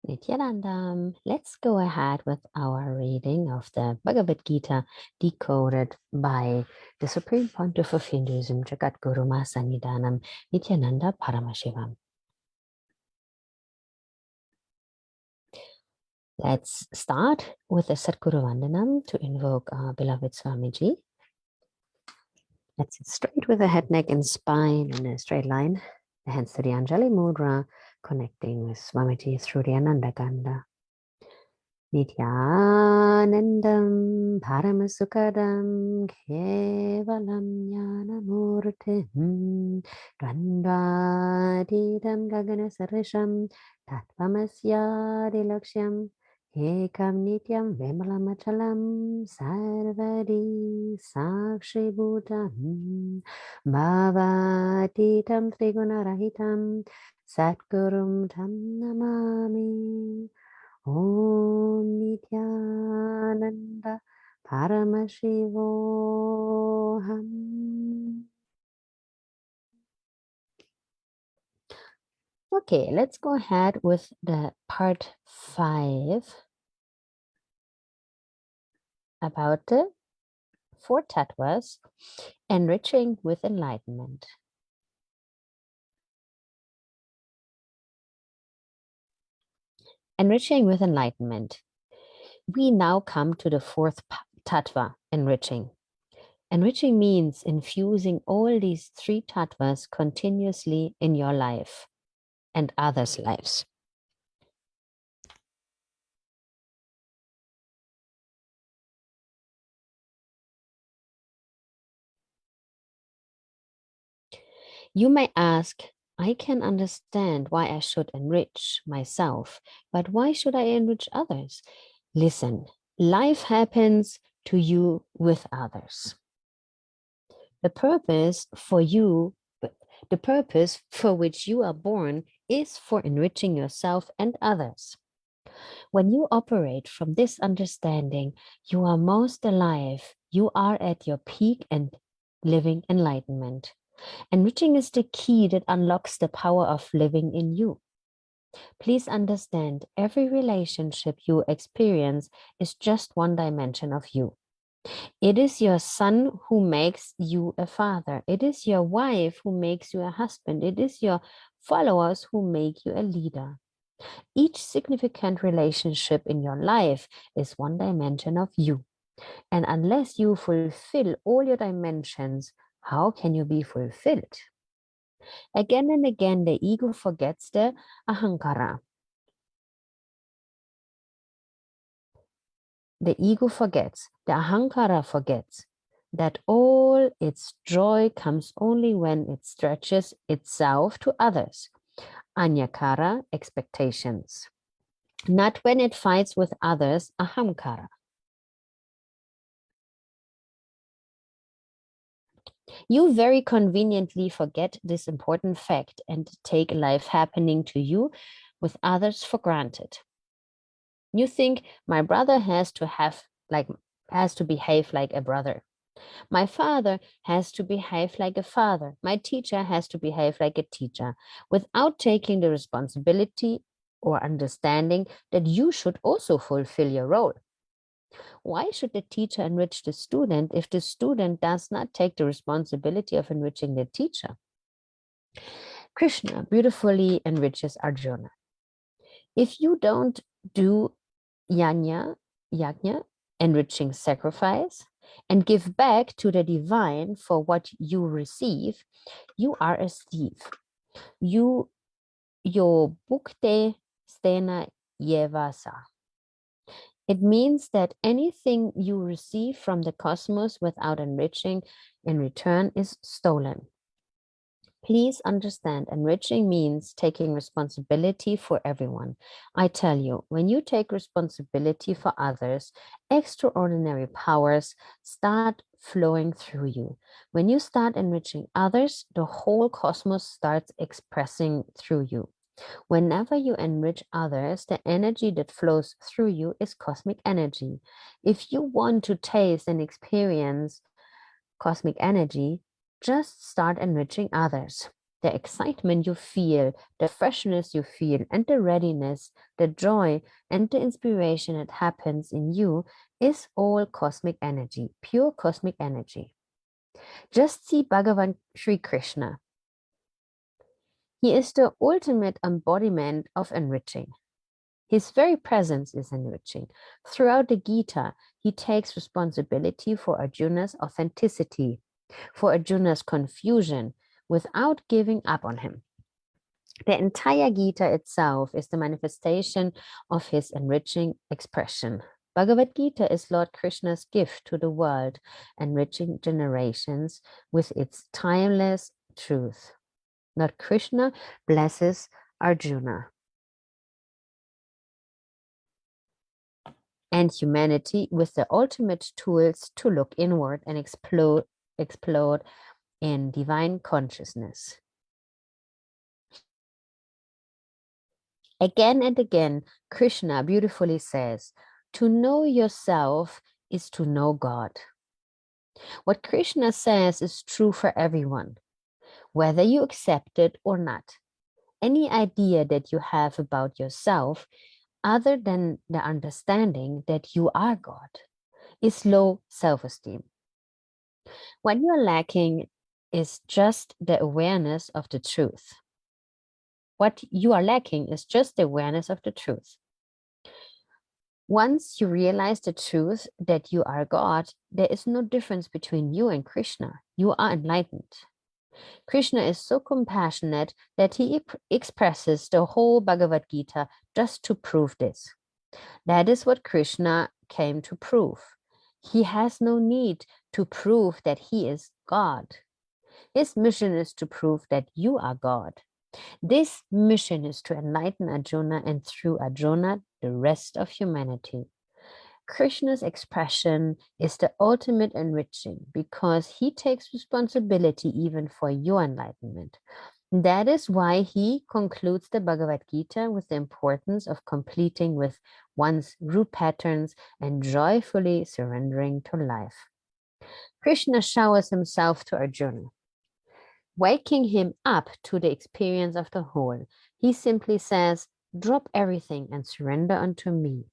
Nithyananda, let's go ahead with our reading of the Bhagavad Gita decoded by the Supreme Pontiff of Hinduism, Jagadguru Sannidhanam, Nithyananda Paramashivam. Let's start with the Satguru Vandanam to invoke our beloved Swamiji. Let's sit straight with the head, neck, and spine in a straight line. The hands to the Anjali Mudra, connecting with Swamiji through the Ananda Ganda. Nithyanandam Paramasukadam Kevalam Jnanamurtihim Dvandvadidam Gaganasarisham Tattvamasyadilaksham Ekam Nityam Vimalamachalam Sarvadi Sakshi Bhutam Bhavatitam Trigunarahitam Satgurum Tam Namami Om Nithyananda Paramashivoham. Okay, let's go ahead with the part 5 about the 4 tattvas, enriching with enlightenment. Enriching with enlightenment. We now come to the 4th tattva, enriching. Enriching means infusing all these 3 tattvas continuously in your life and others' lives. You may ask, I can understand why I should enrich myself, but why should I enrich others? Listen, life happens to you with others. The purpose for which you are born is for enriching yourself and others. When you operate from this understanding, you are most alive. You are at your peak and living enlightenment. Enriching is the key that unlocks the power of living in you. Please understand, every relationship you experience is just one dimension of you. It is your son who makes you a father. It is your wife who makes you a husband. It is your followers who make you a leader. Each significant relationship in your life is one dimension of you. And unless you fulfill all your dimensions, how can you be fulfilled? Again and again, the ego forgets the ahankara. The ego forgets, the ahankara forgets that all its joy comes only when it stretches itself to others. Anyakara, expectations. Not when it fights with others, ahamkara. You very conveniently forget this important fact and take life happening to you with others for granted. You think my brother has to behave like a brother. My father has to behave like a father. My teacher has to behave like a teacher, without taking the responsibility or understanding that you should also fulfill your role. Why should the teacher enrich the student if the student does not take the responsibility of enriching the teacher? Krishna beautifully enriches Arjuna. If you don't do yajna, enriching sacrifice, and give back to the divine for what you receive, you are a thief. Your bhukte stena yevasa. It means that anything you receive from the cosmos without enriching in return is stolen. Please understand, enriching means taking responsibility for everyone. I tell you, when you take responsibility for others, extraordinary powers start flowing through you. When you start enriching others, the whole cosmos starts expressing through you. Whenever you enrich others, the energy that flows through you is cosmic energy. If you want to taste and experience cosmic energy, just start enriching others. The excitement you feel, the freshness you feel, and the readiness, the joy, and the inspiration that happens in you is all cosmic energy, pure cosmic energy. Just see Bhagavan Sri Krishna. He is the ultimate embodiment of enriching. His very presence is enriching. Throughout the Gita, he takes responsibility for Arjuna's authenticity, for Arjuna's confusion, without giving up on him. The entire Gita itself is the manifestation of his enriching expression. Bhagavad Gita is Lord Krishna's gift to the world, enriching generations with its timeless truth. Lord Krishna blesses Arjuna and humanity with the ultimate tools to look inward and explode in divine consciousness. Again and again, Krishna beautifully says, to know yourself is to know God. What Krishna says is true for everyone, whether you accept it or not. Any idea that you have about yourself, other than the understanding that you are God, is low self-esteem. What you are lacking is just the awareness of the truth. What you are lacking is just the awareness of the truth. Once you realize the truth that you are God, there is no difference between you and Krishna. You are enlightened. Krishna is so compassionate that he expresses the whole Bhagavad Gita just to prove this. That is what Krishna came to prove. He has no need to prove that he is God. His mission is to prove that you are God. This mission is to enlighten Arjuna, and through Arjuna, the rest of humanity. Krishna's expression is the ultimate enriching because he takes responsibility even for your enlightenment. That is why he concludes the Bhagavad Gita with the importance of completing with one's root patterns and joyfully surrendering to life. Krishna showers himself to Arjuna, waking him up to the experience of the whole. He simply says, drop everything and surrender unto me.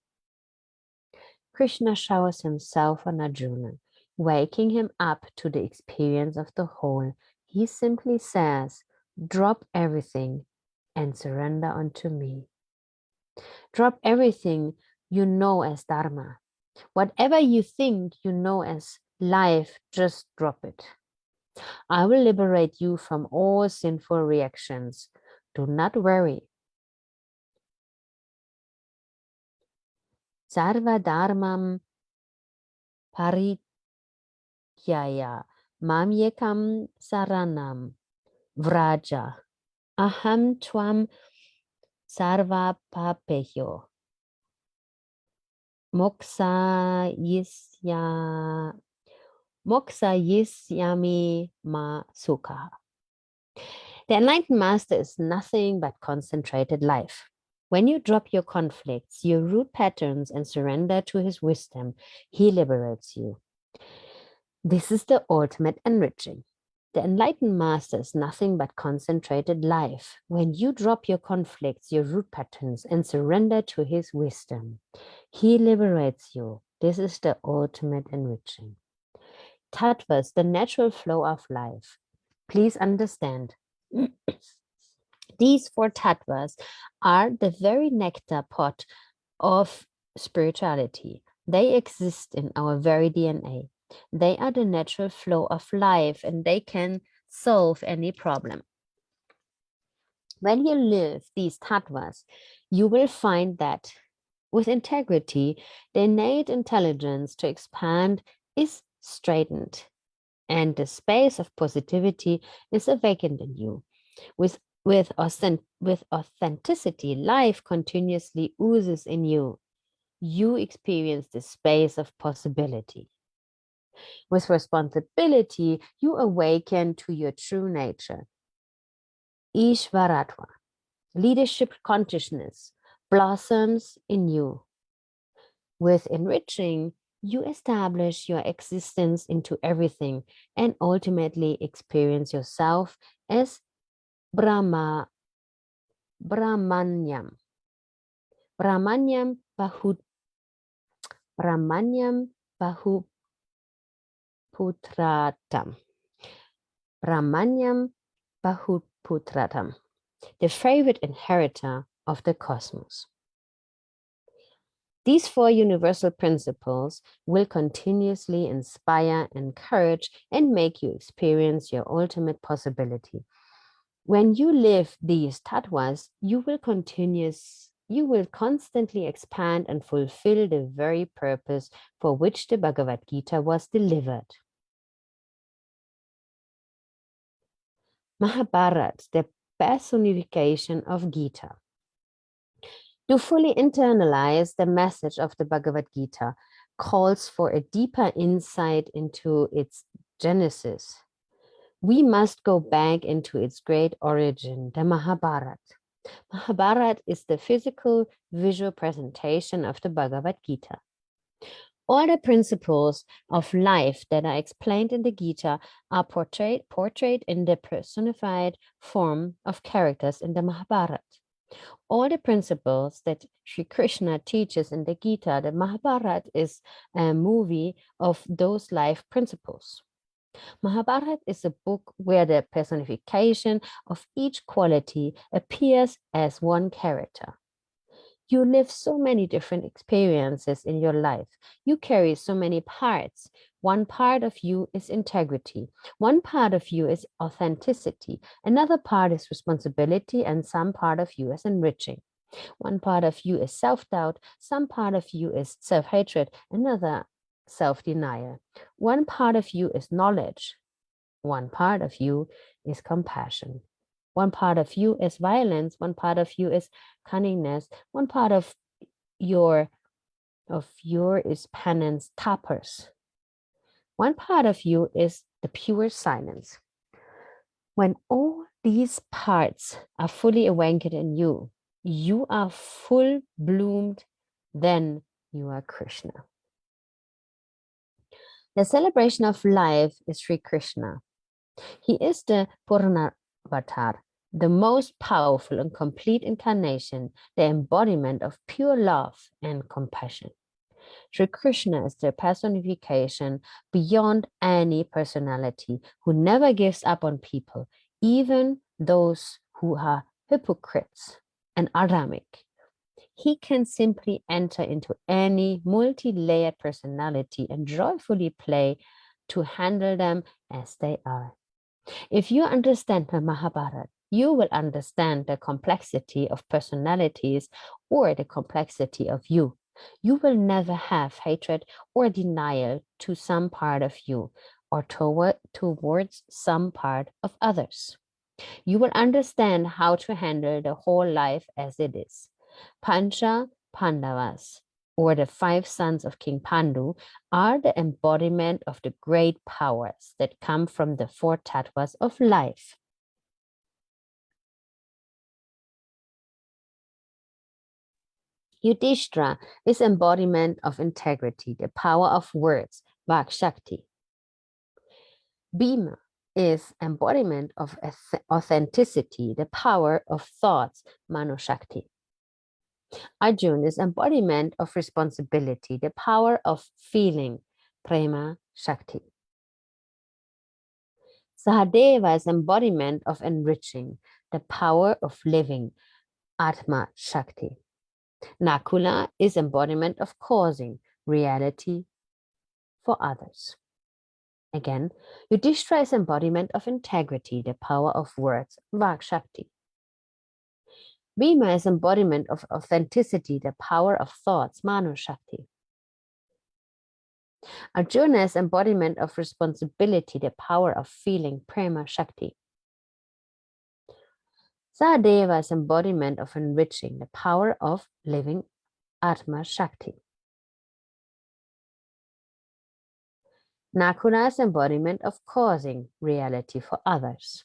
Krishna showers himself on Arjuna, waking him up to the experience of the whole. He simply says, drop everything and surrender unto me. Drop everything you know as Dharma. Whatever you think you know as life, just drop it. I will liberate you from all sinful reactions. Do not worry. Sarva dharmam parityaya mamyekam saranam vraja aham tvam sarva papeyo moksa yisyami ma sukha. The enlightened master is nothing but concentrated life. When you drop your conflicts, your root patterns, and surrender to his wisdom, he liberates you. This is the ultimate enriching. The enlightened master is nothing but concentrated life. When you drop your conflicts, your root patterns, and surrender to his wisdom, he liberates you. This is the ultimate enriching. Tattvas, the natural flow of life. Please understand. These four tattvas are the very nectar pot of spirituality. They exist in our very DNA. They are the natural flow of life, and they can solve any problem. When you live these tattvas, you will find that with integrity, the innate intelligence to expand is straightened, and the space of positivity is awakened in you. With authenticity, life continuously oozes in you. You experience the space of possibility. With responsibility, you awaken to your true nature. Ishvaratva, leadership consciousness, blossoms in you. With enriching, you establish your existence into everything and ultimately experience yourself as Brahmanyam. Brahmanyam Bahuputratam. Brahmanyam Bahuputratam. The favorite inheritor of the cosmos. These four universal principles will continuously inspire, encourage, and make you experience your ultimate possibility. When you live these tattvas, you will constantly expand and fulfill the very purpose for which the Bhagavad Gita was delivered. Mahabharata, the personification of Gita. To fully internalize the message of the Bhagavad Gita calls for a deeper insight into its genesis. We must go back into its great origin, the Mahabharata. Mahabharata is the physical, visual presentation of the Bhagavad Gita. All the principles of life that are explained in the Gita are portrayed in the personified form of characters in the Mahabharata. All the principles that Sri Krishna teaches in the Gita, the Mahabharata is a movie of those life principles. Mahabharata is a book where the personification of each quality appears as one character. You live so many different experiences in your life. You carry so many parts. One part of you is integrity. One part of you is authenticity. Another part is responsibility, and some part of you is enriching. One part of you is self-doubt. Some part of you is self-hatred. Another self-denial. One part of you is knowledge. One part of you is compassion. One part of you is violence. One part of you is cunningness. One part of your is penance, tapas. One part of you is the pure silence. When all these parts are fully awakened in you, you are full bloomed, then you are Krishna. The celebration of life is Sri Krishna. He is the Purnavatar, the most powerful and complete incarnation, the embodiment of pure love and compassion. Sri Krishna is the personification beyond any personality, who never gives up on people, even those who are hypocrites and adamic. He can simply enter into any multi-layered personality and joyfully play to handle them as they are. If you understand the Mahabharata, you will understand the complexity of personalities or the complexity of you. You will never have hatred or denial to some part of you or towards some part of others. You will understand how to handle the whole life as it is. Pancha Pandavas, or the 5 sons of King Pandu, are the embodiment of the great powers that come from the 4 tattvas of life. Yudhishthira is embodiment of integrity, the power of words, Vak Shakti. Bhima is embodiment of authenticity, the power of thoughts, Mano Shakti. Arjuna is embodiment of responsibility, the power of feeling, Prema Shakti. Sahadeva is embodiment of enriching, the power of living, Atma Shakti. Nakula is embodiment of causing, reality for others. Again, Yudhishthira is embodiment of integrity, the power of words, Vak Shakti. Bhima is embodiment of authenticity, the power of thoughts, Mano Shakti. Arjuna is embodiment of responsibility, the power of feeling, Prema Shakti. Sahadeva is embodiment of enriching, the power of living, Atma Shakti. Nakula is embodiment of causing, reality for others.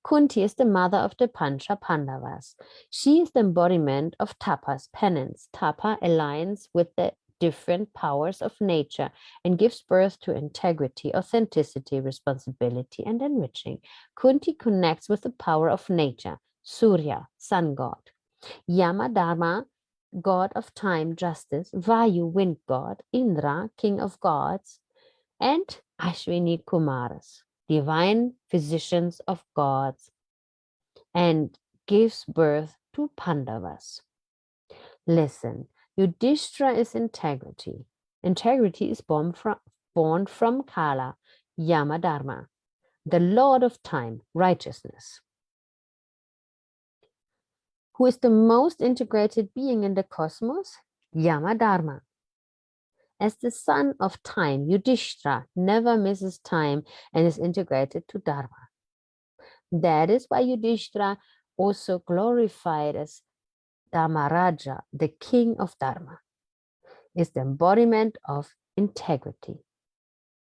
Kunti is the mother of the Pancha Pandavas. She is the embodiment of tapas, penance. Tapa aligns with the different powers of nature and gives birth to integrity, authenticity, responsibility, and enriching. Kunti connects with the power of nature, Surya, sun god, Yama Dharma, god of time, justice, Vayu, wind god, Indra, king of gods, and Ashwini Kumaras, divine physicians of gods, and gives birth to Pandavas. Listen, Yudhishthira is integrity. Integrity is born from Kala, Yama Dharma, the Lord of time, righteousness, who is the most integrated being in the cosmos, Yama Dharma. As the son of time, Yudhishthira never misses time and is integrated to Dharma. That is why Yudhishthira also glorified as Dharmaraja, the king of Dharma, is the embodiment of integrity.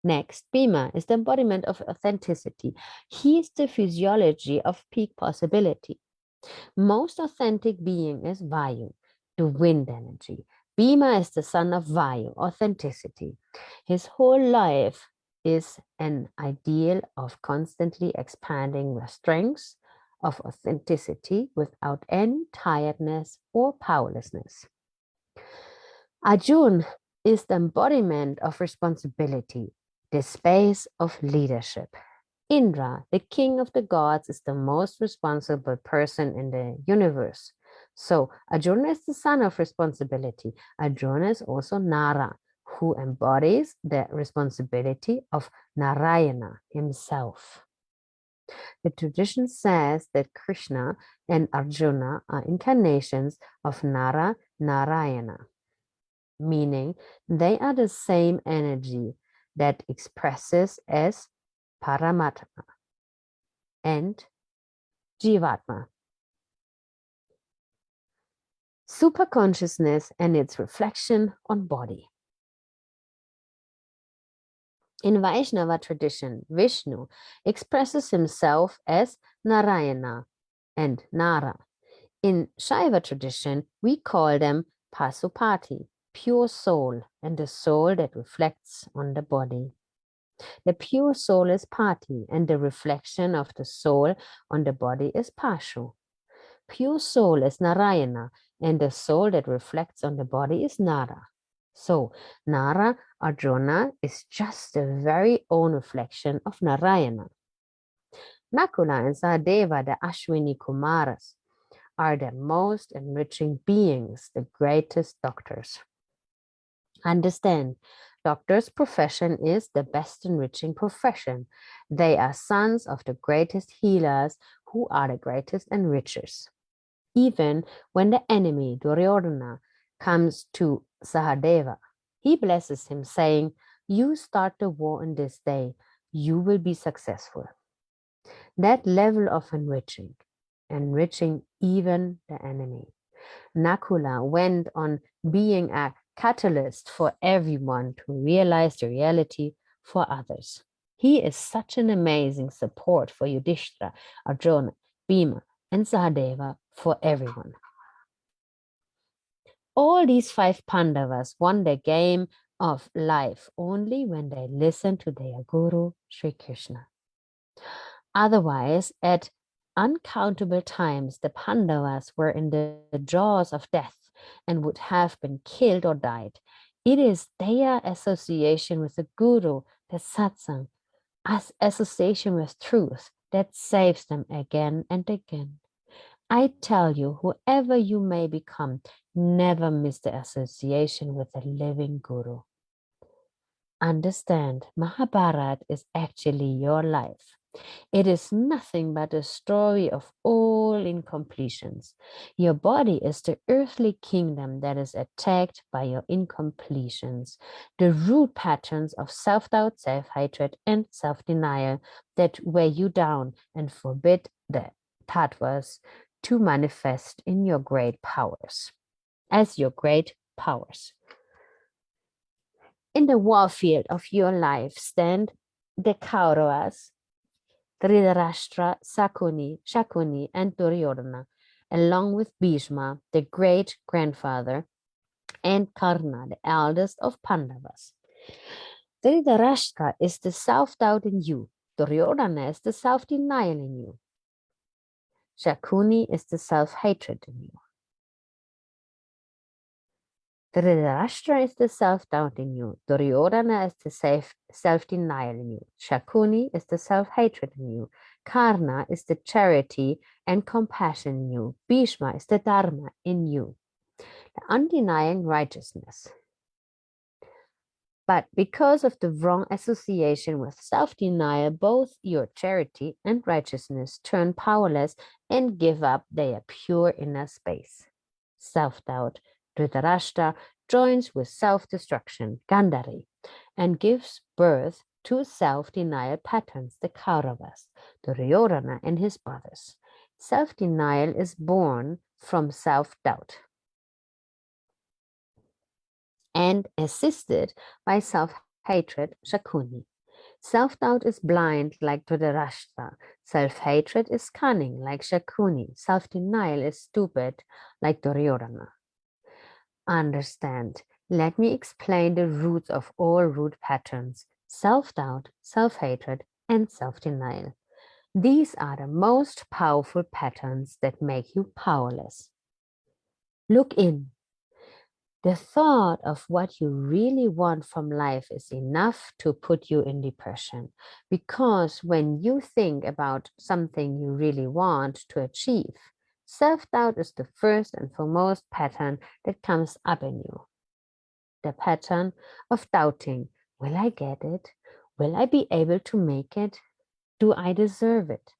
Next, Bhima is the embodiment of authenticity. He is the physiology of peak possibility. Most authentic being is Vayu, the wind energy. Bhima is the son of Vayu, authenticity. His whole life is an ideal of constantly expanding the strengths of authenticity without any tiredness or powerlessness. Arjuna is the embodiment of responsibility, the space of leadership. Indra, the king of the gods, is the most responsible person in the universe. So Arjuna is the son of responsibility. Arjuna is also Nara, who embodies the responsibility of Narayana himself. The tradition says that Krishna and Arjuna are incarnations of Nara Narayana, meaning they are the same energy that expresses as Paramatma and Jivatma. Superconsciousness and its reflection on body. In Vaishnava tradition, Vishnu expresses himself as Narayana and Nara. In Shaiva tradition, we call them Pasupati, pure soul, and the soul that reflects on the body. The pure soul is Pati, and the reflection of the soul on the body is Pashu. Pure soul is Narayana, and the soul that reflects on the body is Nara. So, Nara Arjuna is just the very own reflection of Narayana. Nakula and Sahadeva, the Ashwini Kumaras, are the most enriching beings, the greatest doctors. Understand, doctor's profession is the best enriching profession. They are sons of the greatest healers who are the greatest enrichers. Even when the enemy, Duryodhana, comes to Sahadeva, he blesses him, saying, "You start the war in this day, you will be successful." That level of enriching even the enemy. Nakula went on being a catalyst for everyone to realize the reality for others. He is such an amazing support for Yudhishthira, Arjuna, Bhima, and Sahadeva, for everyone. All these 5 Pandavas won the game of life only when they listened to their Guru, Sri Krishna. Otherwise, at uncountable times, the Pandavas were in the jaws of death and would have been killed or died. It is their association with the Guru, the Satsang, association with truth, that saves them again and again. I tell you, whoever you may become, never miss the association with the living Guru. Understand, Mahabharata is actually your life. It is nothing but a story of all incompletions. Your body is the earthly kingdom that is attacked by your incompletions, the root patterns of self-doubt, self-hatred, and self-denial that weigh you down and forbid the tattvas to manifest in your great powers, as your great powers. In the warfield of your life stand the Kauravas, Dhritarashtra, Shakuni, and Duryodhana, along with Bhishma, the great-grandfather and Karna, the eldest of Pandavas. Dhritarashtra is the self-doubt in you. Duryodhana is the self-denial in you. Shakuni is the self-hatred in you. Dhritarashtra is the self-doubt in you. Duryodhana is the self-denial in you. Shakuni is the self-hatred in you. Karna is the charity and compassion in you. Bhishma is the dharma in you, the undenying righteousness. But because of the wrong association with self-denial, both your charity and righteousness turn powerless and give up their pure inner space. Self-doubt, Dhritarashtra, joins with self-destruction, Gandhari, and gives birth to self-denial patterns, the Kauravas, Duryodhana and his brothers. Self-denial is born from self-doubt and assisted by self-hatred, Shakuni. Self-doubt is blind like Dhritarashtra. Self-hatred is cunning like Shakuni. Self-denial is stupid like Duryodhana. Understand. Let me explain the roots of all root patterns: self-doubt, self-hatred, and self-denial. These are the most powerful patterns that make you powerless. Look in. The thought of what you really want from life is enough to put you in depression, because when you think about something you really want to achieve, self-doubt is the first and foremost pattern that comes up in you. The pattern of doubting, will I get it? Will I be able to make it? Do I deserve it?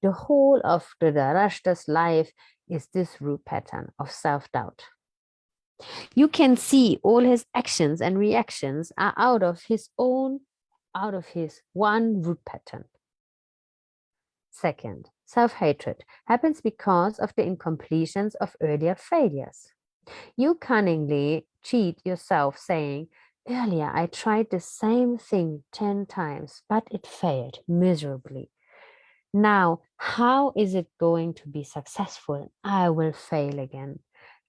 The whole of Dhritarashtra's life is this root pattern of self-doubt. You can see all his actions and reactions are out of his one root pattern. Second, self-hatred happens because of the incompletions of earlier failures. You cunningly cheat yourself saying, earlier I tried the same thing 10 times, but it failed miserably. Now, how is it going to be successful? I will fail again.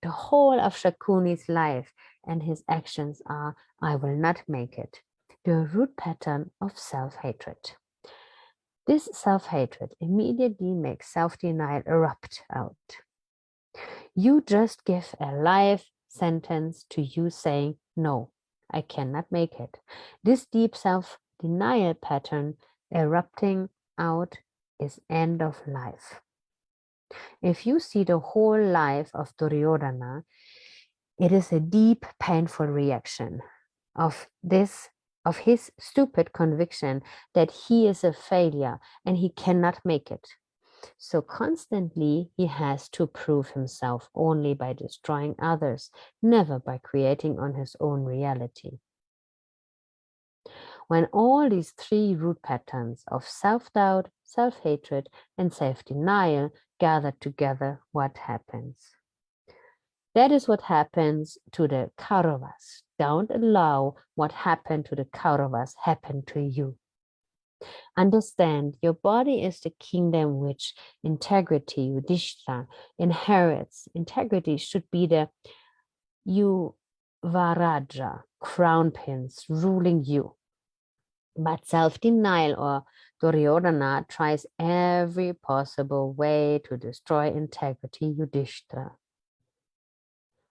The whole of Shakuni's life and his actions are, I will not make it, the root pattern of self-hatred. This self-hatred immediately makes self-denial erupt out. You just give a life sentence to you saying, no, I cannot make it. This deep self-denial pattern erupting out is end of life. If you see the whole life of Duryodhana, it is a deep, painful reaction of his stupid conviction that he is a failure and he cannot make it. So constantly he has to prove himself only by destroying others, never by creating on his own reality. When all these three root patterns of self-doubt, self-hatred, and self-denial gather together, what happens? That is what happens to the Kauravas. Don't allow what happened to the Kauravas happen to you. Understand, your body is the kingdom which integrity, Yudhishthira, inherits. Integrity should be the Yuvaraja, crown prince, ruling you. But self-denial or Duryodhana tries every possible way to destroy integrity, Yudhishthira.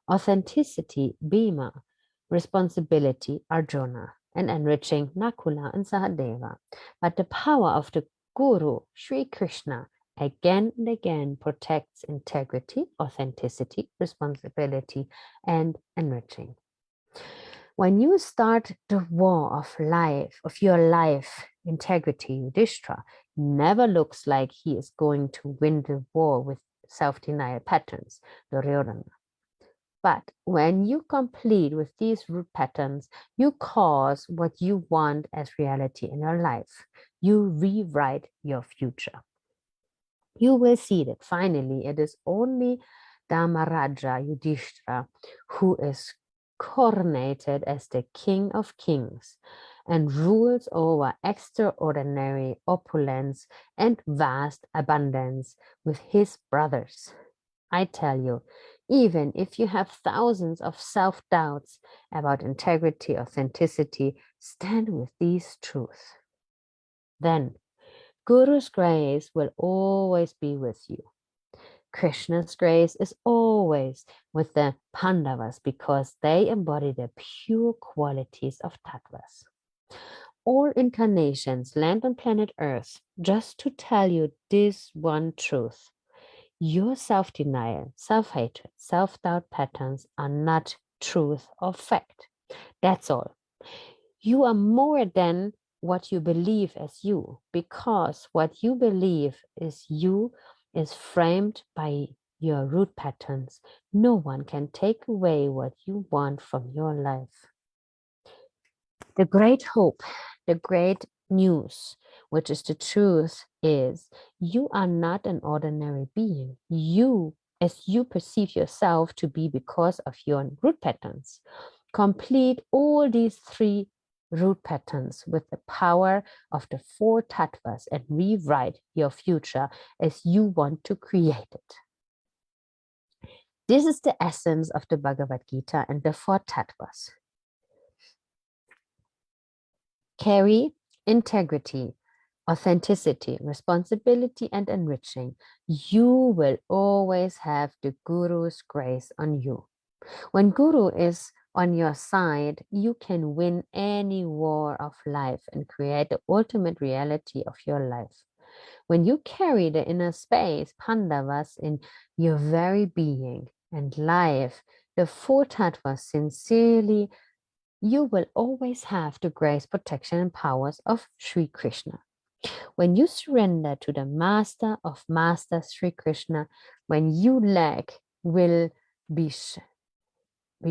Authenticity, Bhima. Responsibility, Arjuna. And enriching, Nakula and Sahadeva. But the power of the Guru, Sri Krishna, again and again protects integrity, authenticity, responsibility, and enriching. When you start the war of your life, integrity, Yudhishthira never looks like he is going to win the war with self-denial patterns, Duryodhana. But when you complete with these root patterns, you cause what you want as reality in your life. You rewrite your future. You will see that finally it is only Dharmaraja Yudhishthira who is coronated as the King of Kings and rules over extraordinary opulence and vast abundance with his brothers. I tell you, Even if you have thousands of self-doubts about integrity, authenticity, stand with these truths. Then Guru's grace will always be with you. Krishna's grace is always with the Pandavas because they embody the pure qualities of tattvas. All incarnations land on planet Earth just to tell you this one truth. Your self-denial, self-hatred, self-doubt patterns are not truth or fact. That's all. You are more than what you believe as you, because what you believe is you is framed by your root patterns. No one can take away what you want from your life. The great hope, the great news, which is the truth, is you are not an ordinary being. You, as you perceive yourself to be because of your root patterns, complete all these three root patterns with the power of the four tattvas and rewrite your future as you want to create it. This is the essence of the Bhagavad Gita and the four tattvas. Carry integrity, authenticity, responsibility, and enriching. You will always have the Guru's grace on you. When Guru is on your side, you can win any war of life and create the ultimate reality of your life. When you carry the inner space, Pandavas, in your very being and life, the four tattvas sincerely, you will always have the grace, protection, and powers of Sri Krishna. When you surrender to the Master of Masters, Sri Krishna, when you lack will be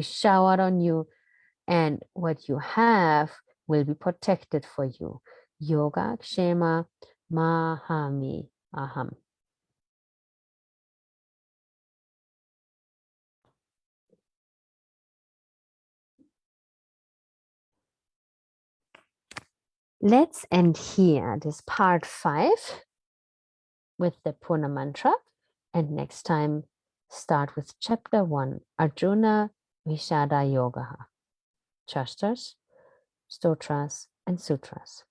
showered on you, and what you have will be protected for you. Yoga Kshema Mahami Aham. Let's end here this part 5 with the Purna Mantra, and next time start with chapter 1, Arjuna Vishada Yoga, chapters, stotras, and sutras.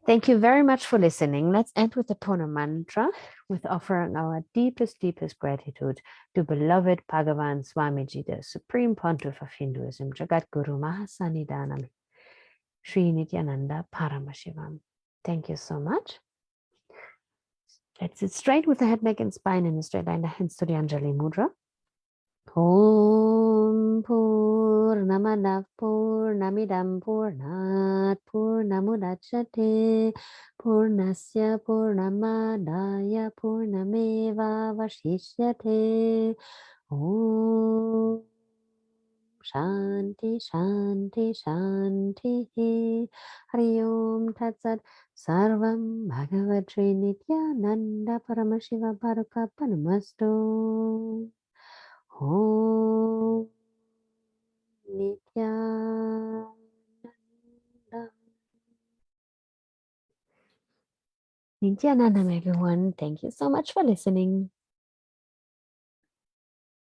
Thank you very much for listening. Let's end with the Purna Mantra, with offering our deepest, deepest gratitude to beloved Bhagavan Swamiji, the Supreme Pontiff of Hinduism, Jagat Guru Mahasanidanam, Sri Nithyananda Paramashivam. Thank you so much. Let's sit straight with the head, neck, and spine in a straight line, the hands to the Anjali Mudra. Om Purnamadav Purnamidam Purnat Purnamudachyate Purnasya Purnamadaya Purnameva Vashishyate. Om Shanti Shanti Shanti Hari Om Tat Sat Sarvam Bhagavad Sri Nithyananda Paramashiva Bharukapanastu. Om Nithyananda. Nithyanandam, everyone. Thank you so much for listening.